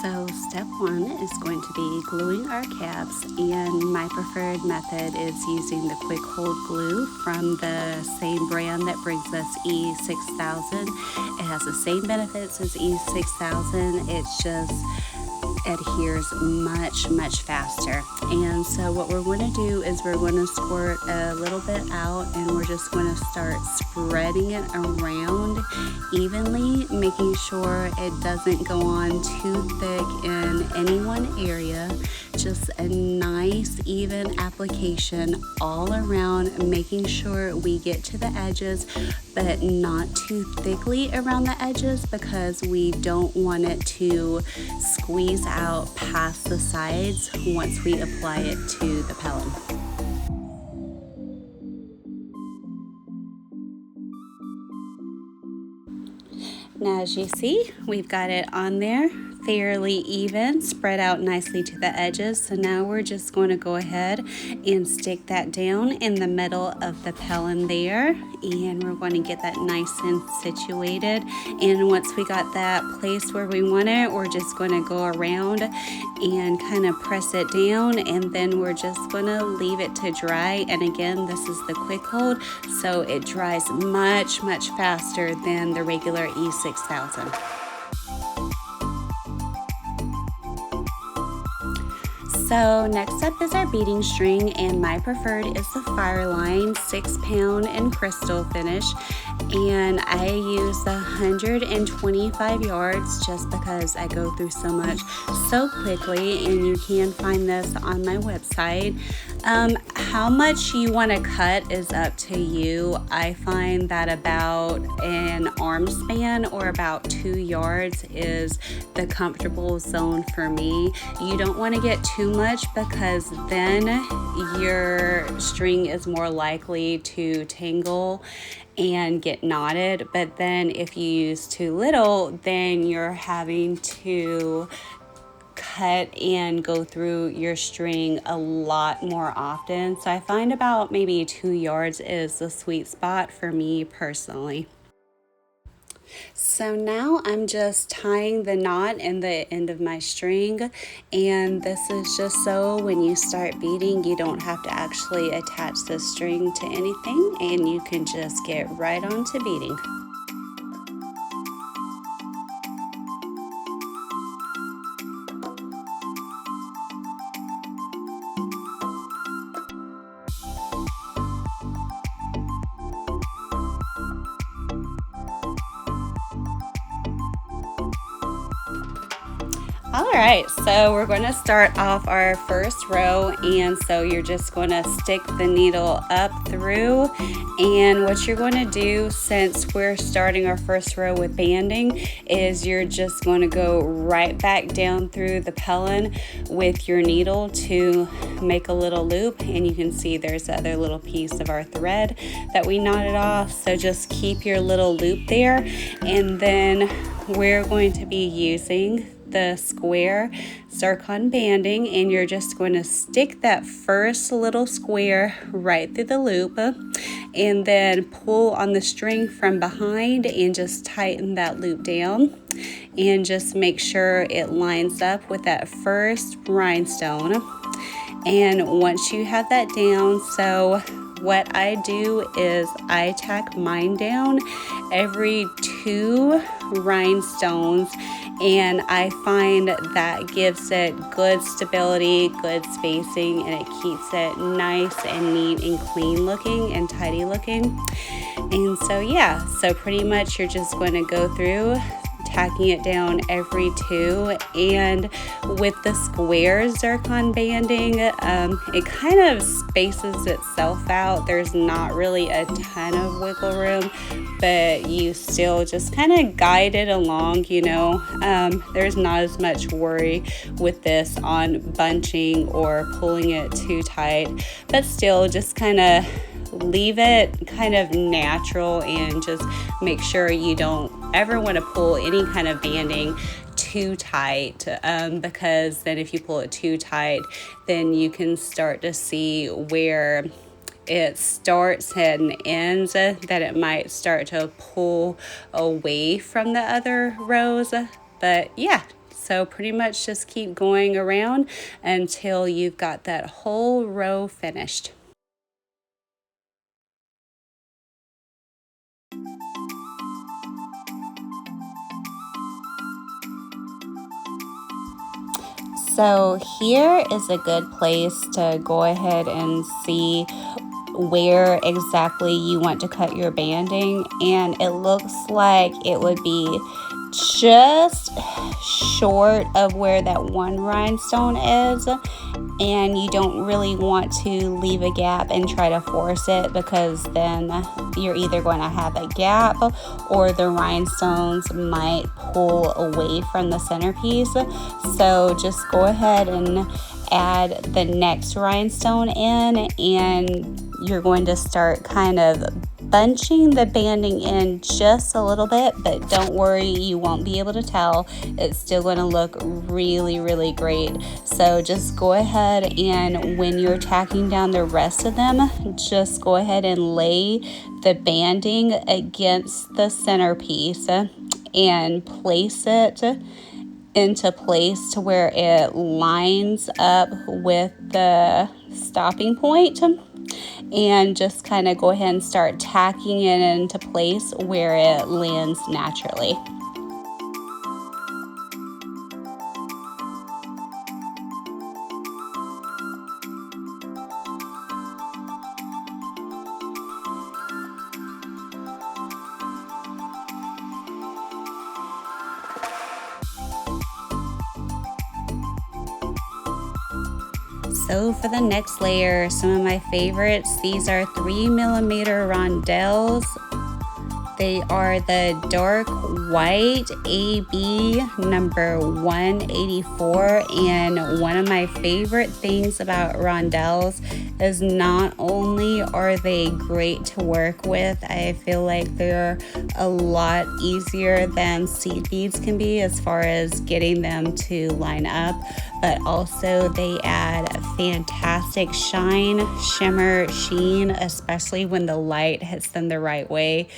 So step one is going to be gluing our caps, and my preferred method is using the quick hold glue from the same brand that brings us E6000. It has the same benefits as E6000, it's just adheres much faster. And so what we're going to do is we're going to squirt a little bit out, and we're just going to start spreading it around evenly, making sure it doesn't go on too thick in any one area. Just a nice even application all around, making sure we get to the edges but not too thickly around the edges, because we don't want it to squeeze out past the sides once we apply it to the pellon. Now, as you see, we've got it on there fairly even, spread out nicely to the edges. So now we're just going to go ahead and stick that down in the middle of the pellon there, and we're going to get that nice and situated. And once we got that placed where we want it, we're just going to go around and kind of press it down, and then we're just going to leave it to dry. And again, this is the quick hold, so it dries much faster than the regular E6000. So next up is our beading string, and my preferred is the Fireline 6-pound in crystal finish, and I use the 125 yards just because I go through so much so quickly, and you can find this on my website. How much you want to cut is up to you. I find that about an arm span or about 2 yards is the comfortable zone for me. You don't want to get too much, because then your string is more likely to tangle and get knotted. But then if you use too little, then you're having to cut and go through your string a lot more often. So I find about maybe 2 yards is the sweet spot for me personally. So now I'm just tying the knot in the end of my string, and this is just so when you start beading, you don't have to actually attach the string to anything, and you can just get right on to beading. All right, so we're going to start off our first row, and so you're just going to stick the needle up through, and what you're going to do, since we're starting our first row with banding, is you're just going to go right back down through the pellon with your needle to make a little loop, and you can see there's the other little piece of our thread that we knotted off, so just keep your little loop there, and then we're going to be using the square Zircon banding, and you're just going to stick that first little square right through the loop, and then pull on the string from behind and just tighten that loop down, and just make sure it lines up with that first rhinestone. And once you have that down, so what I do is I tack mine down every 2 rhinestones, and I find that gives it good stability, good spacing, and it keeps it nice and neat and clean looking and tidy looking. And so yeah, so pretty much you're just going to go through tacking it down every 2, and with the square Zircon banding, it kind of spaces itself out. There's not really a ton of wiggle room, but you still just kind of guide it along, you know. There's not as much worry with this on bunching or pulling it too tight, but still just kind of leave it kind of natural, and just make sure you don't ever want to pull any kind of banding too tight, because then if you pull it too tight, then you can start to see where it starts and ends, that it might start to pull away from the other rows. But yeah, So pretty much just keep going around until you've got that whole row finished. So here is a good place to go ahead and see where exactly you want to cut your banding, and it looks like it would be just short of where that one rhinestone is, and you don't really want to leave a gap and try to force it, because then you're either going to have a gap or the rhinestones might pull away from the centerpiece. So just go ahead and add the next rhinestone in, and you're going to start kind of bunching the banding in just a little bit, but don't worry, you won't be able to tell. It's still going to look really, really great. So just go ahead, and when you're tacking down the rest of them, just go ahead and lay the banding against the centerpiece and place it into place to where it lines up with the stopping point, and just kind of go ahead and start tacking it into place where it lands naturally. So for the next layer, some of my favorites, these are 3mm rondelles. They are the dark white AB number 184, and one of my favorite things about rondelles is not only are they great to work with, I feel like they're a lot easier than seed beads can be as far as getting them to line up, but also they add fantastic shine, shimmer, sheen, especially when the light hits them the right way.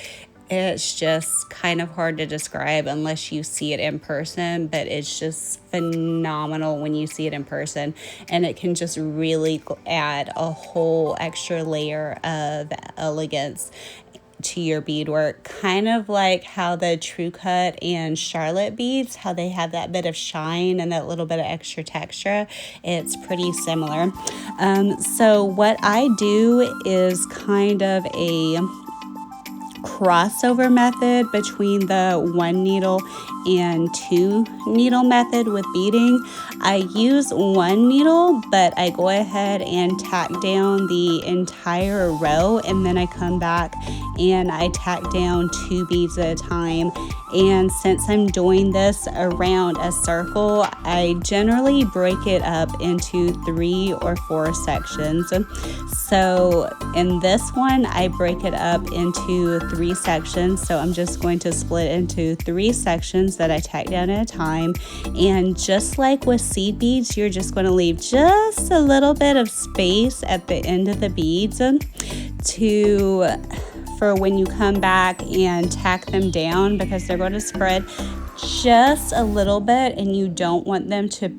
It's just kind of hard to describe unless you see it in person, but it's just phenomenal when you see it in person, and it can just really add a whole extra layer of elegance to your beadwork, kind of like how the True Cut and Charlotte beads, how they have that bit of shine and that little bit of extra texture. It's pretty similar. So what I do is kind of a crossover method between the 1 needle and 2 needle method with beading. I use 1 needle, but I go ahead and tack down the entire row, and then I come back and I tack down 2 beads at a time. And since I'm doing this around a circle, I generally break it up into 3 or 4 sections. So in this one, I break it up into 3 sections. So I'm just going to split into 3 sections that I tack down at a time. And just like with seed beads, you're just going to leave just a little bit of space at the end of the beads for when you come back and tack them down, because they're going to spread just a little bit and you don't want them to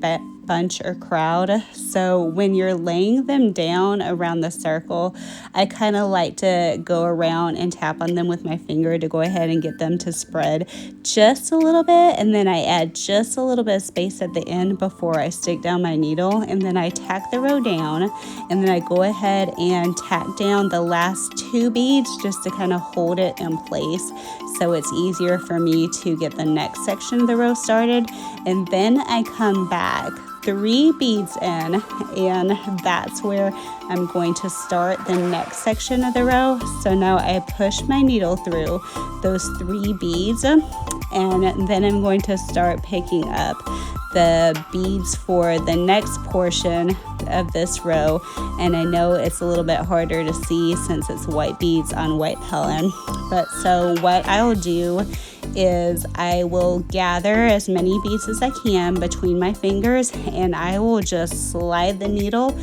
bunch or crowd. So when you're laying them down around the circle, I kind of like to go around and tap on them with my finger to go ahead and get them to spread just a little bit, and then I add just a little bit of space at the end before I stick down my needle, and then I tack the row down, and then I go ahead and tack down the last 2 beads just to kind of hold it in place, so it's easier for me to get the next section of the row started. And then I come back 3 beads in, and that's where I'm going to start the next section of the row. So now I push my needle through those 3 beads, and then I'm going to start picking up the beads for the next portion of this row. And I know it's a little bit harder to see since it's white beads on white pellon, but so what I'll do is I will gather as many beads as I can between my fingers, and I will just slide the needle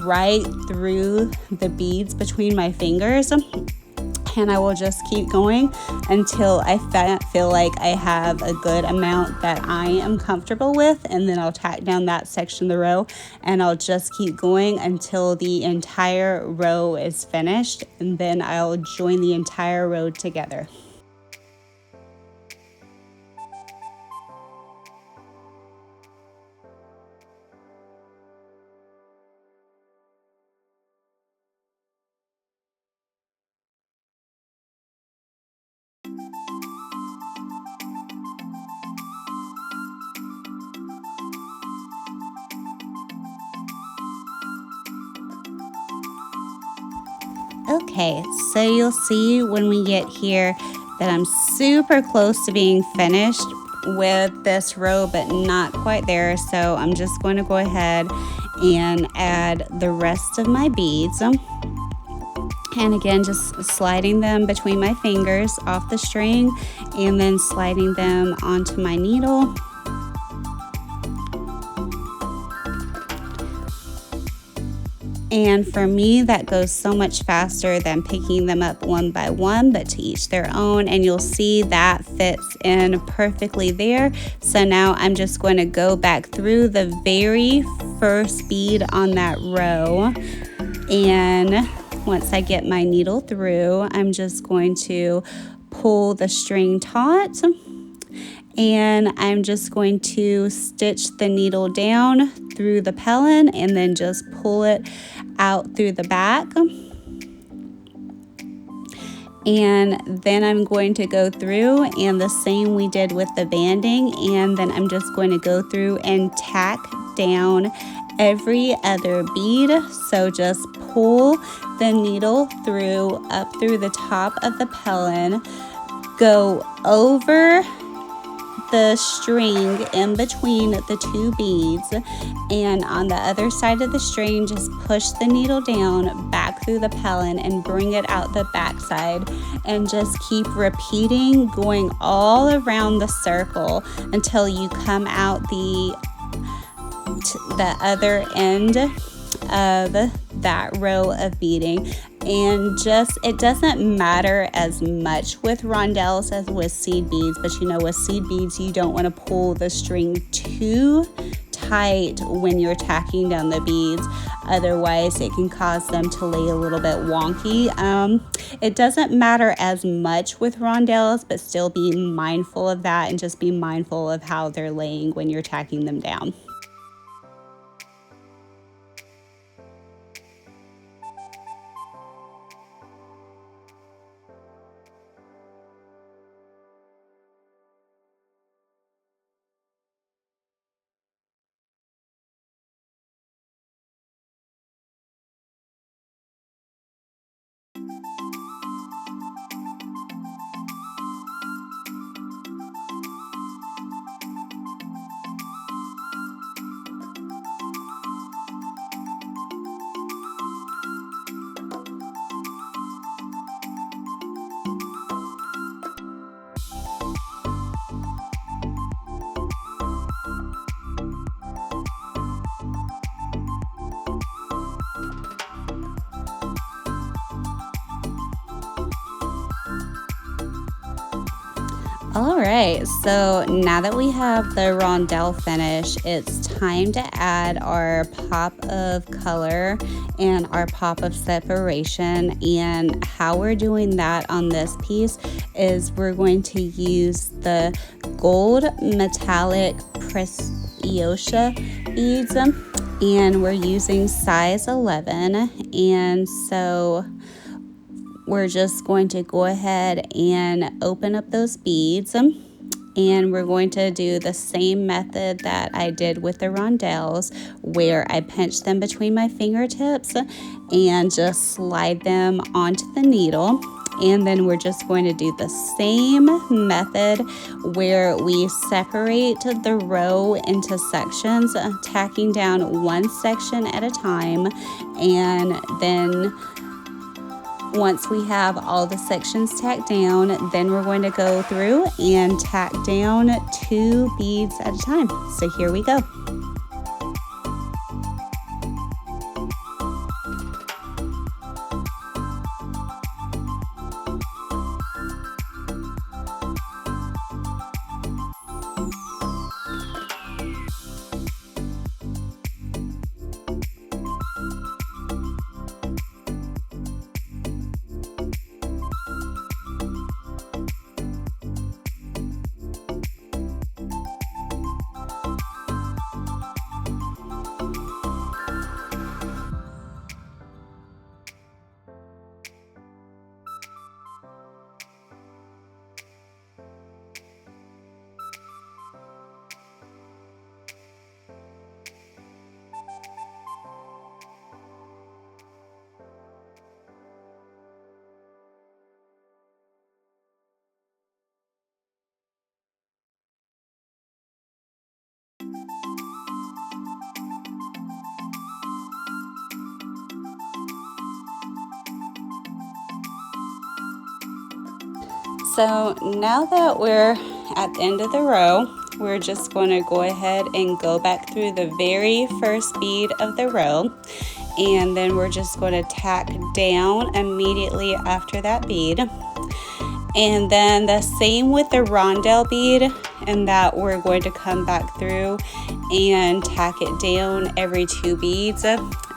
right through the beads between my fingers. and I will just keep going until I feel like I have a good amount that I am comfortable with, and then I'll tack down that section of the row, and I'll just keep going until the entire row is finished, and then I'll join the entire row together. Okay, so you'll see when we get here that I'm super close to being finished with this row, but not quite there. So I'm just going to go ahead and add the rest of my beads. And again, just sliding them between my fingers off the string and then sliding them onto my needle. And for me, that goes so much faster than picking them up one by one, but to each their own. And you'll see that fits in perfectly there. So now I'm just going to go back through the very first bead on that row. And once I get my needle through, I'm just going to pull the string taut. And I'm just going to stitch the needle down through the pellon and then just pull it out through the back. And then I'm going to go through, and the same we did with the banding, and then I'm just going to go through and tack down every other bead. So just pull the needle through, up through the top of the pellon, go over the string in between the two beads, and on the other side of the string just push the needle down back through the pellon and bring it out the back side, and just keep repeating, going all around the circle until you come out the other end of that row of beading. And just, it doesn't matter as much with rondelles as with seed beads, but you know, with seed beads you don't want to pull the string too tight when you're tacking down the beads, otherwise it can cause them to lay a little bit wonky. It doesn't matter as much with rondelles, but still be mindful of that, and just be mindful of how they're laying when you're tacking them down. All right, so now that we have the rondelle finish, it's time to add our pop of color and our pop of separation. And how we're doing that on this piece is we're going to use the gold metallic Preciosa beads, and we're using size 11. And so we're just going to go ahead and open up those beads, and we're going to do the same method that I did with the rondelles, where I pinch them between my fingertips and just slide them onto the needle. And then we're just going to do the same method where we separate the row into sections, tacking down one section at a time. And then once we have all the sections tacked down, then we're going to go through and tack down 2 beads at a time. So here we go. So now that we're at the end of the row, we're just going to go ahead and go back through the very first bead of the row, and then we're just going to tack down immediately after that bead. And then the same with the rondelle bead, and that we're going to come back through and tack it down every 2 beads,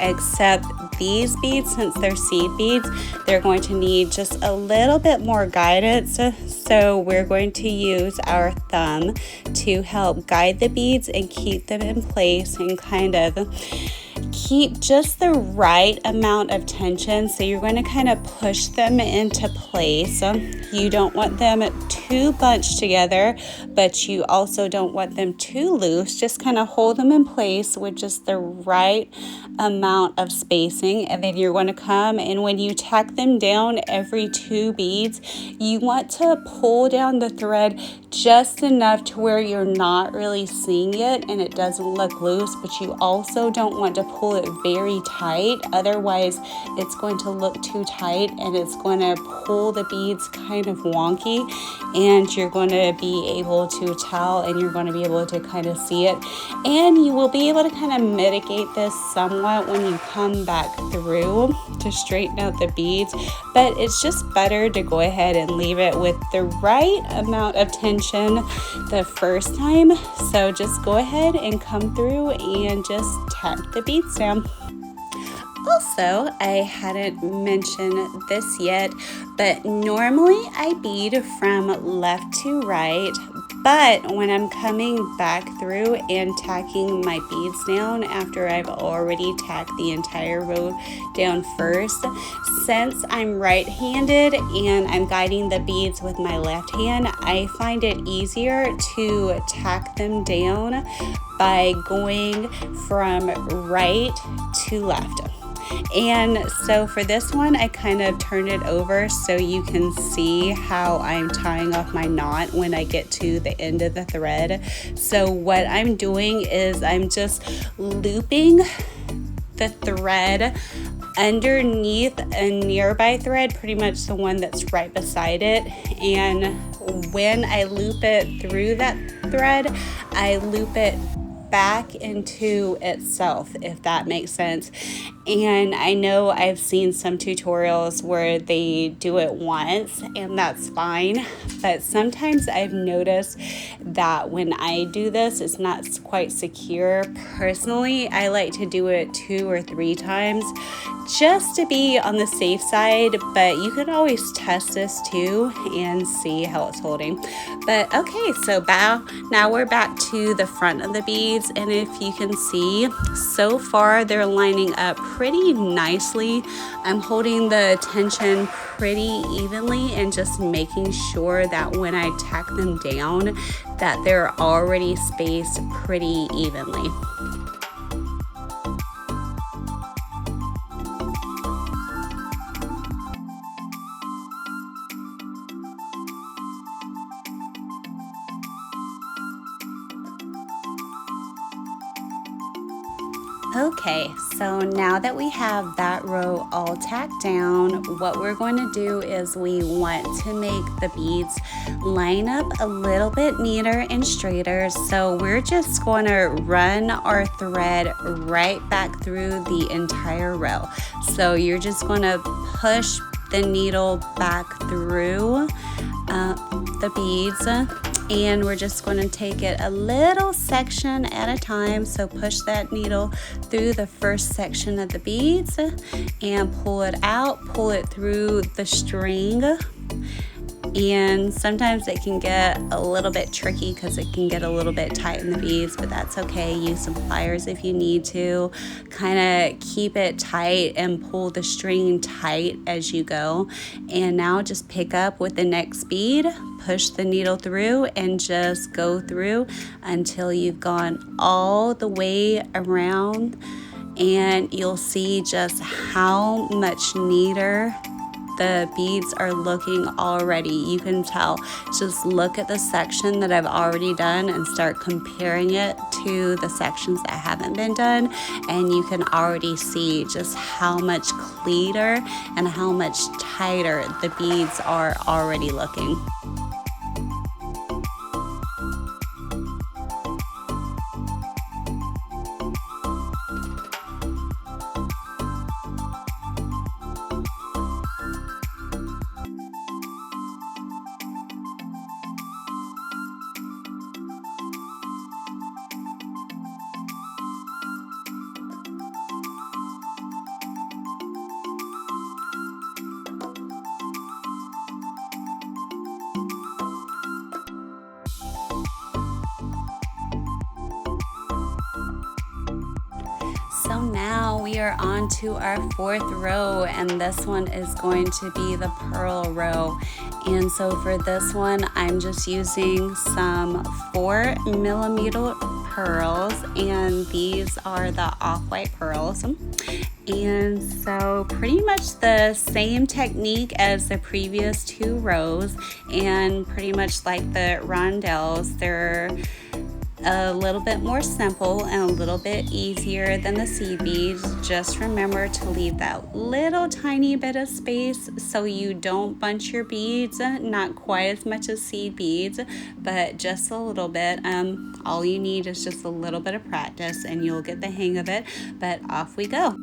except these beads, since they're seed beads, they're going to need just a little bit more guidance. So we're going to use our thumb to help guide the beads and keep them in place and kind of keep just the right amount of tension. So you're going to kind of push them into place. You don't want them too bunched together, but you also don't want them too loose. Just kind of hold them in place with just the right amount of spacing. And then you're going to come, and when you tack them down every 2 beads, you want to pull down the thread just enough to where you're not really seeing it and it doesn't look loose, but you also don't want to pull it very tight. Otherwise, it's going to look too tight and it's going to pull the beads kind of wonky, and you're going to be able to tell, and you're going to be able to kind of see it, and you will be able to kind of mitigate this somewhat when you come back through to straighten out the beads. But it's just better to go ahead and leave it with the right amount of tension the first time. So just go ahead and come through and just tack the beads down. Also, I hadn't mentioned this yet, but normally I bead from left to right, but when I'm coming back through and tacking my beads down after I've already tacked the entire row down first, since I'm right-handed and I'm guiding the beads with my left hand, I find it easier to tack them down by going from right to left. And so for this one, I kind of turned it over so you can see how I'm tying off my knot when I get to the end of the thread. So what I'm doing is I'm just looping the thread underneath a nearby thread, pretty much the one that's right beside it. And when I loop it through that thread, I loop it back into itself, if that makes sense. And I know I've seen some tutorials where they do it once, and that's fine, but sometimes I've noticed that when I do this, it's not quite secure. Personally, I like to do it 2 or 3 times just to be on the safe side, but you can always test this too and see how it's holding. But okay, so now we're back to the front of the beads, and if you can see, so far they're lining up pretty nicely. I'm holding the tension pretty evenly and just making sure that when I tack them down that they're already spaced pretty evenly. Okay, so now that we have that row all tacked down, what we're going to do is we want to make the beads line up a little bit neater and straighter. So we're just going to run our thread right back through the entire row. So you're just going to push the needle back through the beads, and we're just going to take it a little section at a time. So push that needle through the first section of the beads and pull it out, pull it through the string. And sometimes it can get a little bit tricky because it can get a little bit tight in the beads, but that's okay. Use some pliers if you need to. Kind of keep it tight and pull the string tight as you go. And now just pick up with the next bead, push the needle through, and just go through until you've gone all the way around, and you'll see just how much neater the beads are looking already. You can tell. Just look at the section that I've already done and start comparing it to the sections that haven't been done, and you can already see just how much cleaner and how much tighter the beads are already looking. So now we are on to our 4th row, and this one is going to be the pearl row. And so for this one, I'm just using some 4mm pearls, and these are the off-white pearls. And so pretty much the same technique as the previous 2 rows, and pretty much like the rondelles, they're a little bit more simple and a little bit easier than the seed beads. Just remember to leave that little tiny bit of space so you don't bunch your beads, not quite as much as seed beads, but just a little bit. All you need is just a little bit of practice and you'll get the hang of it. But off we go.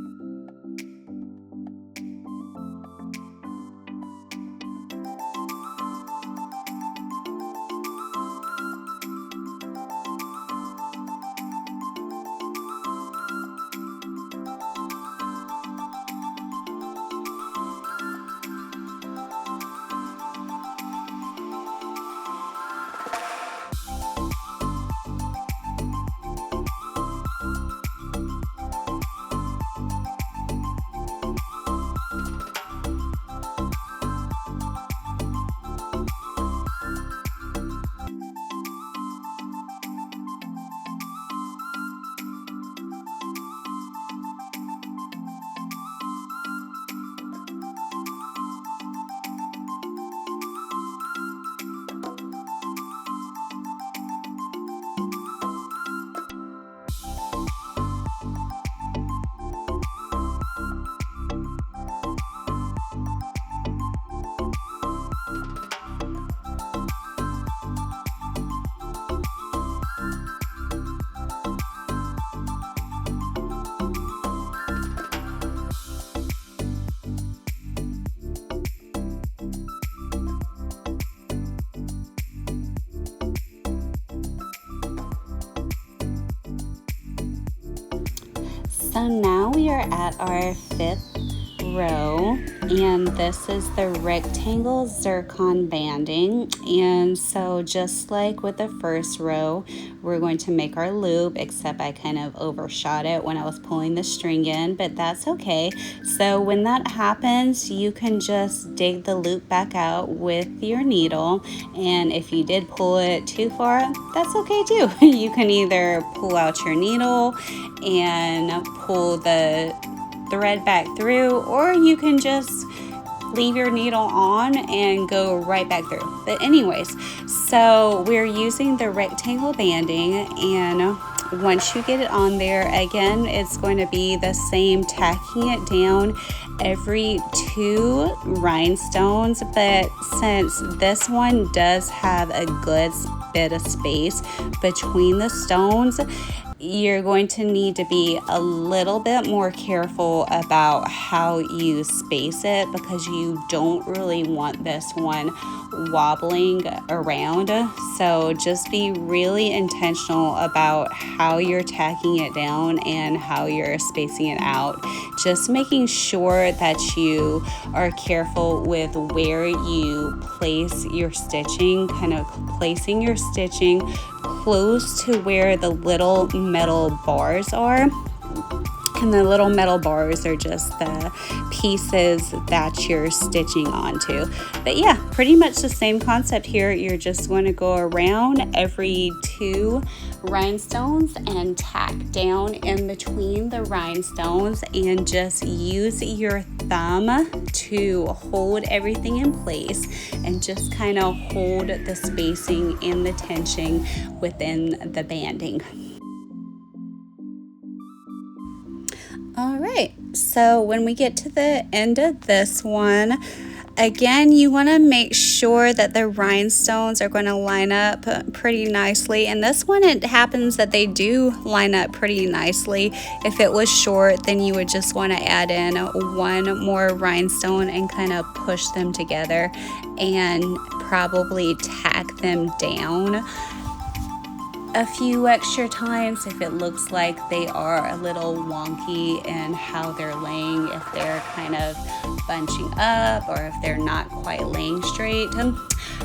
So now we are at our 5th row, and this is the rectangle zircon banding. And so just like with the first row, we're going to make our loop, except I kind of overshot it when I was pulling the string in, but that's okay. So when that happens, you can just dig the loop back out with your needle, and if you did pull it too far, that's okay too. You can either pull out your needle and pull the thread back through, or you can just leave your needle on and go right back through. But anyways, so we're using the rectangle banding, and once you get it on there, again, it's going to be the same, tacking it down every 2 rhinestones. But since this one does have a good bit of space between the stones, you're going to need to be a little bit more careful about how you space it, because you don't really want this one wobbling around. So just be really intentional about how you're tacking it down and how you're spacing it out. Just making sure that you are careful with where you place your stitching, kind of placing your stitching close to where the little metal bars are. And the little metal bars are just the pieces that you're stitching onto. But yeah, pretty much the same concept here. You're just going to go around every 2 rhinestones and tack down in between the rhinestones, and just use your thumb to hold everything in place and just kind of hold the spacing and the tension within the banding. All right, so when we get to the end of this one, again, you want to make sure that the rhinestones are going to line up pretty nicely. And this one, it happens that they do line up pretty nicely. If it was short, then you would just want to add in 1 more rhinestone and kind of push them together and probably tack them down a few extra times if it looks like they are a little wonky in how they're laying, if they're kind of bunching up or if they're not quite laying straight.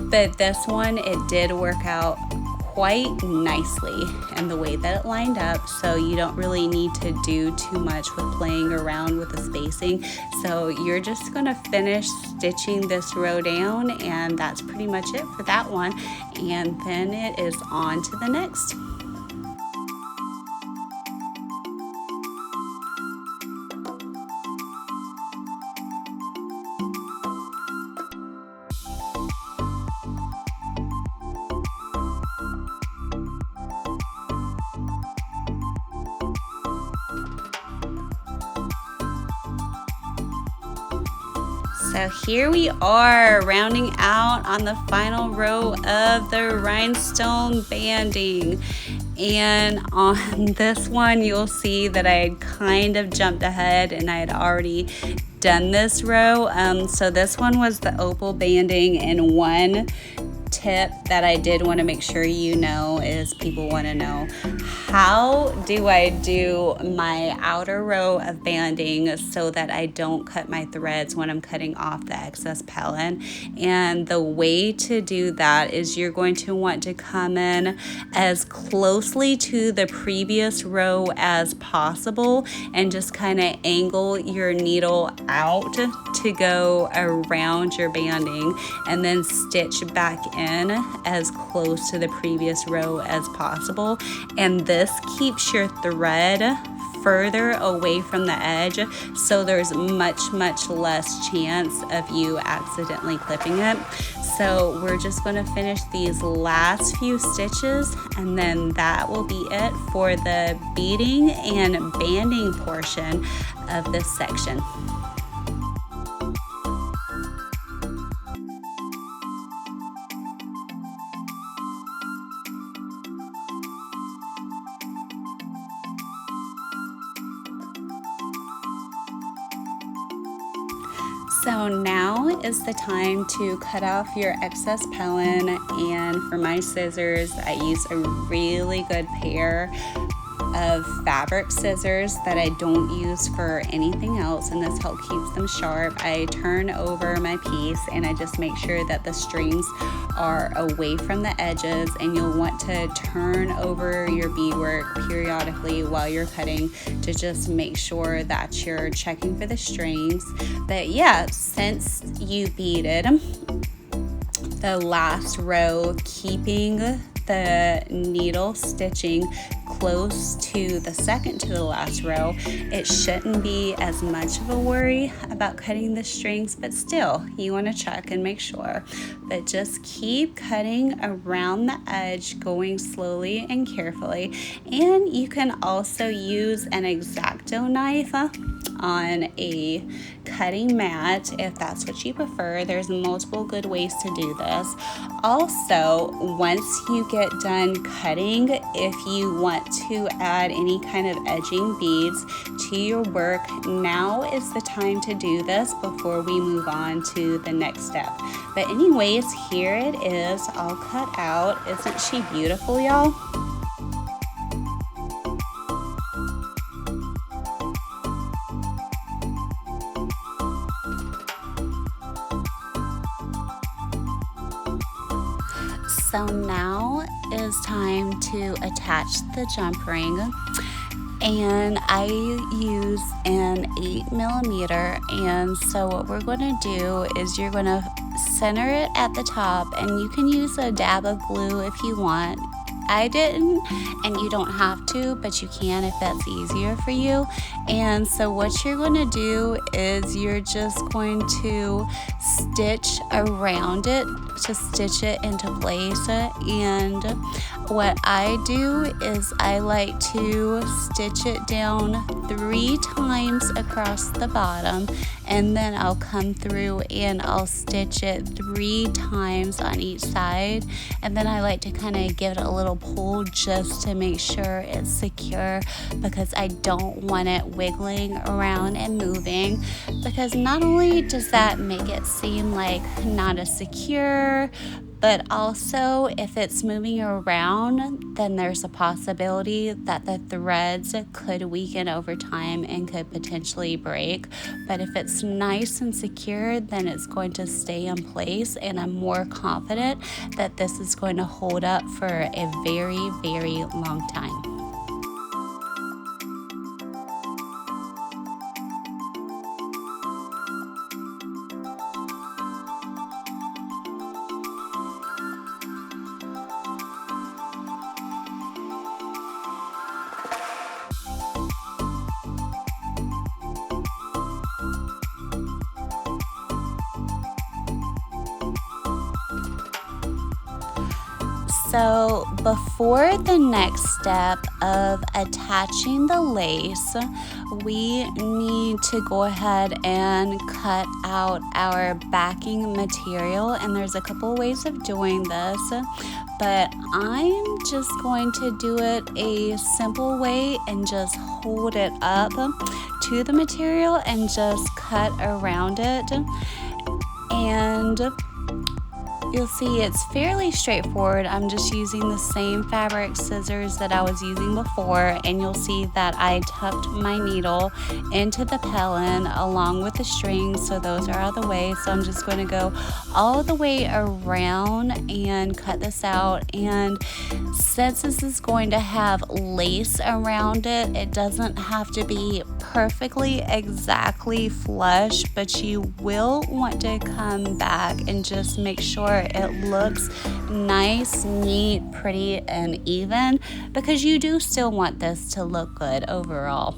But this one, it did work out quite nicely in the way that it lined up, so you don't really need to do too much with playing around with the spacing. So you're just going to finish stitching this row down, and that's pretty much it for that one, and then it is on to the next. So here we are, rounding out on the final row of the rhinestone banding. And on this one, you'll see that I had kind of jumped ahead and I had already done this row. So this one was the opal banding, and one tip that I did want to make sure you know is people want to know, how do I do my outer row of banding so that I don't cut my threads when I'm cutting off the excess pellon? And the way to do that is you're going to want to come in as closely to the previous row as possible and just kind of angle your needle out to go around your banding, and then stitch back in as close to the previous row as possible. And this keeps your thread further away from the edge, so there's much less chance of you accidentally clipping it. So we're just going to finish these last few stitches, and then that will be it for the beading and banding portion of this section. So now is the time to cut off your excess pellon, and for my scissors I use a really good pair of fabric scissors that I don't use for anything else, and this helps keep them sharp. I turn over my piece and I just make sure that the strings are away from the edges, and you'll want to turn over your beadwork periodically while you're cutting to just make sure that you're checking for the strings. But yeah, since you beaded the last row, keeping the needle stitching close to the second to the last row, it shouldn't be as much of a worry about cutting the strings, but still you want to check and make sure. But just keep cutting around the edge, going slowly and carefully. And you can also use an X-Acto knife on a cutting mat if that's what you prefer. There's multiple good ways to do this. Also, once you get done cutting, if you want to add any kind of edging beads to your work, now is the time to do this before we move on to the next step. But anyways, here it is all cut out. Isn't she beautiful, y'all? So now is time to attach the jump ring, and I use an 8mm, and so what we're going to do is you're going to center it at the top, and you can use a dab of glue if you want. I didn't, and you don't have to, but you can if that's easier for you. And so what you're going to do is you're just going to stitch around it to stitch it into place. And what I do is I like to stitch it down 3 times across the bottom, and then I'll come through and I'll stitch it 3 times on each side, and then I like to kind of give it a little pull just to make sure it's secure, because I don't want it wiggling around and moving, because not only does that make it seem like not as secure, but also if it's moving around, then there's a possibility that the threads could weaken over time and could potentially break. But if it's nice and secure, then it's going to stay in place, and I'm more confident that this is going to hold up for a very, very long time. So before the next step of attaching the lace, we need to go ahead and cut out our backing material, and there's a couple ways of doing this, but I'm just going to do it a simple way and just hold it up to the material and just cut around it. And you'll see it's fairly straightforward. I'm just using the same fabric scissors that I was using before, and you'll see that I tucked my needle into the pellon along with the strings, so those are out of the way. So I'm just going to go all the way around and cut this out. And since this is going to have lace around it, it doesn't have to be perfectly exactly flush, but you will want to come back and just make sure it looks nice, neat, pretty, and even, because you do still want this to look good overall.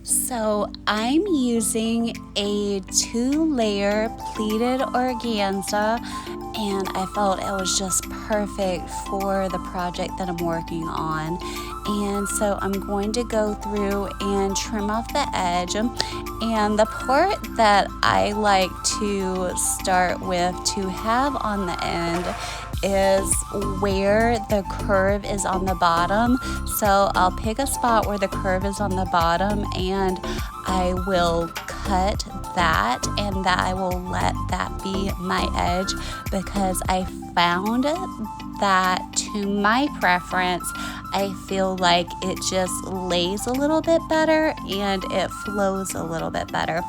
So I'm using a 2-layer pleated organza, and I felt it was just perfect for the project that I'm working on. And so I'm going to go through and trim off the edge. And the part that I like to start with to have on the end is where the curve is on the bottom. So I'll pick a spot where the curve is on the bottom, and I will cut that, and that I will let that be my edge, because I found that to my preference, I feel like it just lays a little bit better and it flows a little bit better.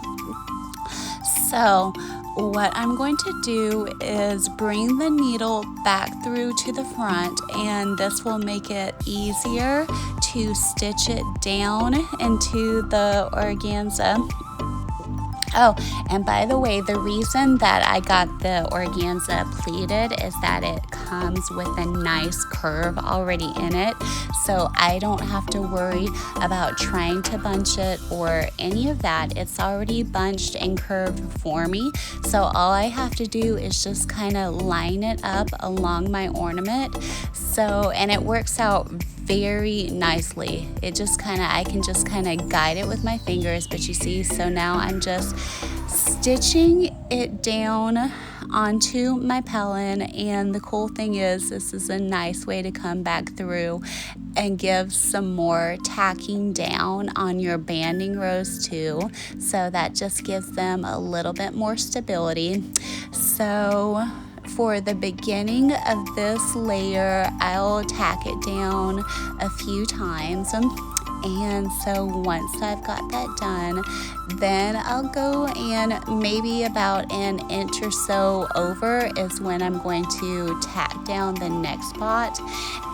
So what I'm going to do is bring the needle back through to the front, and this will make it easier to stitch it down into the organza. Oh, and by the way, the reason that I got the organza pleated is that it comes with a nice curve already in it, so I don't have to worry about trying to bunch it or any of that. It's already bunched and curved for me, so all I have to do is just kind of line it up along my ornament. So, and it works out very nicely. It just I can just kind of guide it with my fingers, but you see, so now I'm just stitching it down onto my pellon. And the cool thing is, this is a nice way to come back through and give some more tacking down on your banding rows too, so that just gives them a little bit more stability. So for the beginning of this layer, I'll tack it down a few times. And so once I've got that done, then I'll go, and maybe about an inch or so over is when I'm going to tack down the next spot.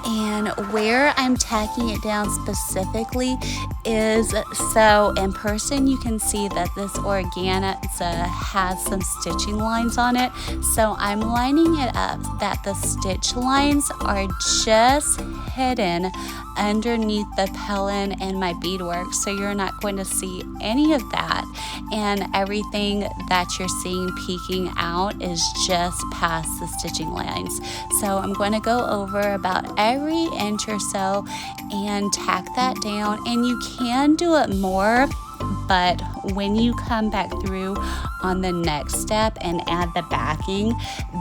And where I'm tacking it down specifically is, so in person you can see that this organza has some stitching lines on it. So I'm lining it up that the stitch lines are just hidden underneath the pellon and my beadwork, so you're not going to see any of that, and everything that you're seeing peeking out is just past the stitching lines. So I'm going to go over about every inch or so and tack that down, and you can do it more, but when you come back through on the next step and add the backing,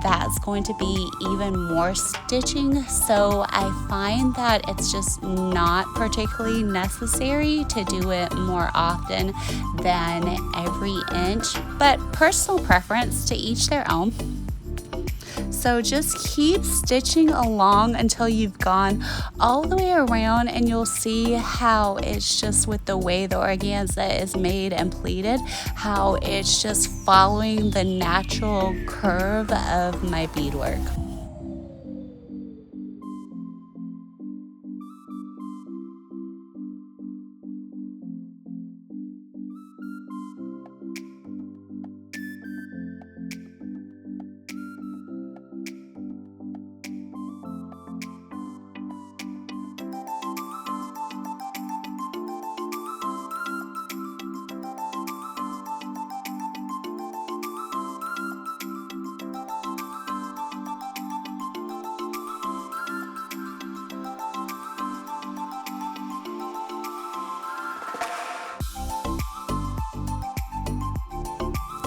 that's going to be even more stitching. So I find that it's just not particularly necessary to do it more often than every inch, but personal preference, to each their own. So just keep stitching along until you've gone all the way around, and you'll see how it's just, with the way the organza is made and pleated, how it's just following the natural curve of my beadwork.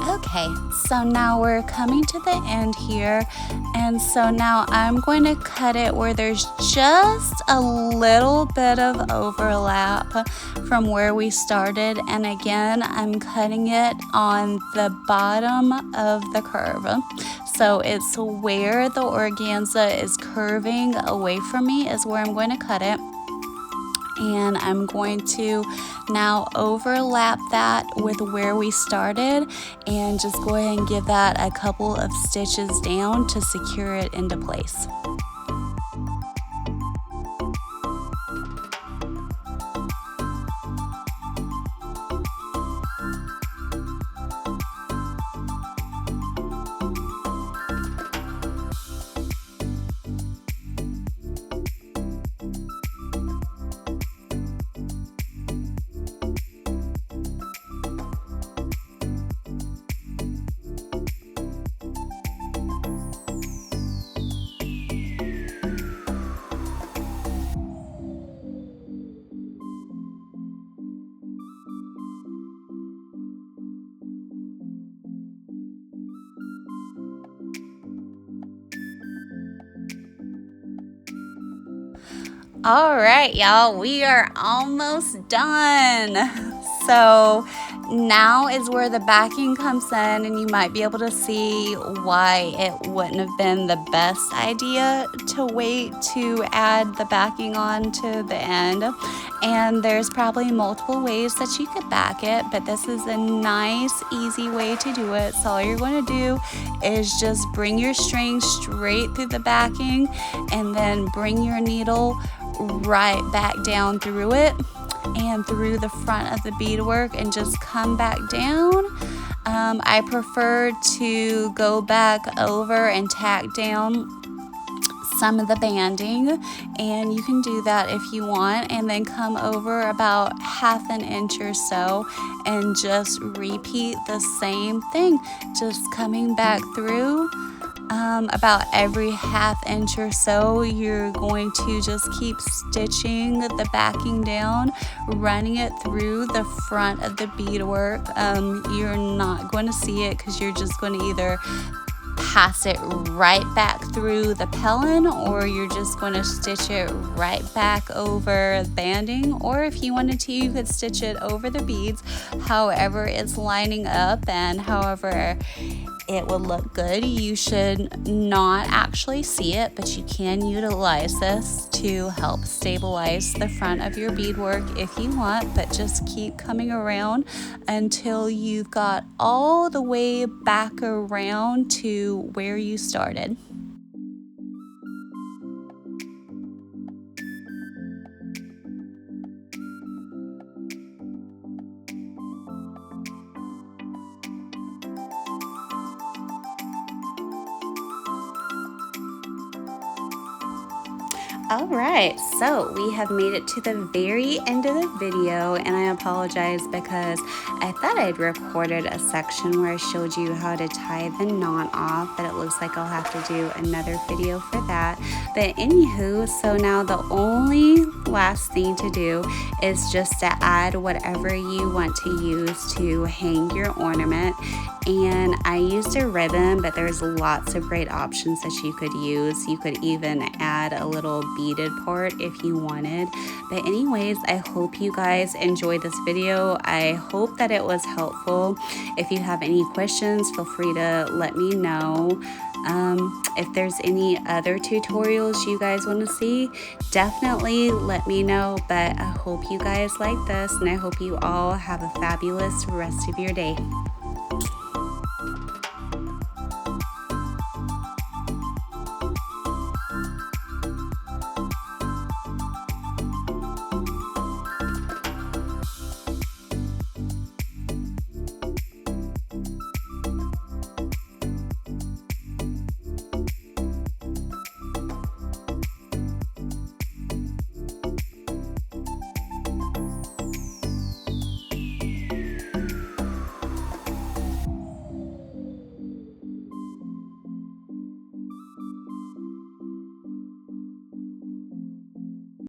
Okay, so now we're coming to the end here, and so now I'm going to cut it where there's just a little bit of overlap from where we started, and again I'm cutting it on the bottom of the curve. So it's where the organza is curving away from me is where I'm going to cut it. And I'm going to now overlap that with where we started and just go ahead and give that a couple of stitches down to secure it into place. All right, y'all, we are almost done. So now is where the backing comes in, and you might be able to see why it wouldn't have been the best idea to wait to add the backing on to the end. And there's probably multiple ways that you could back it, but this is a nice, easy way to do it. So all you're going to do is just bring your string straight through the backing, and then bring your needle right back down through it and through the front of the beadwork, and just come back down. I prefer to go back over and tack down some of the banding, and you can do that if you want, and then come over about 1/2 inch or so and just repeat the same thing, just coming back through. About every 1/2 inch or so, you're going to just keep stitching the backing down, running it through the front of the beadwork. You're not going to see it because you're just going to either pass it right back through the pellon, or you're just going to stitch it right back over banding, or if you wanted to, you could stitch it over the beads, however it's lining up and however it would look good. You should not actually see it, but you can utilize this to help stabilize the front of your beadwork if you want, but just keep coming around until you've got all the way back around to where you started. Alright, so we have made it to the very end of the video, and I apologize because I thought I'd recorded a section where I showed you how to tie the knot off, but it looks like I'll have to do another video for that. But anywho, so now the only last thing to do is just to add whatever you want to use to hang your ornament. And I used a ribbon, but there's lots of great options that you could use. You could even add a little beaded part if you wanted. But anyways, I hope you guys enjoyed this video. I hope that it was helpful. If you have any questions, feel free to let me know. If there's any other tutorials you guys want to see, definitely let me know. But I hope you guys like this, and I hope you all have a fabulous rest of your day.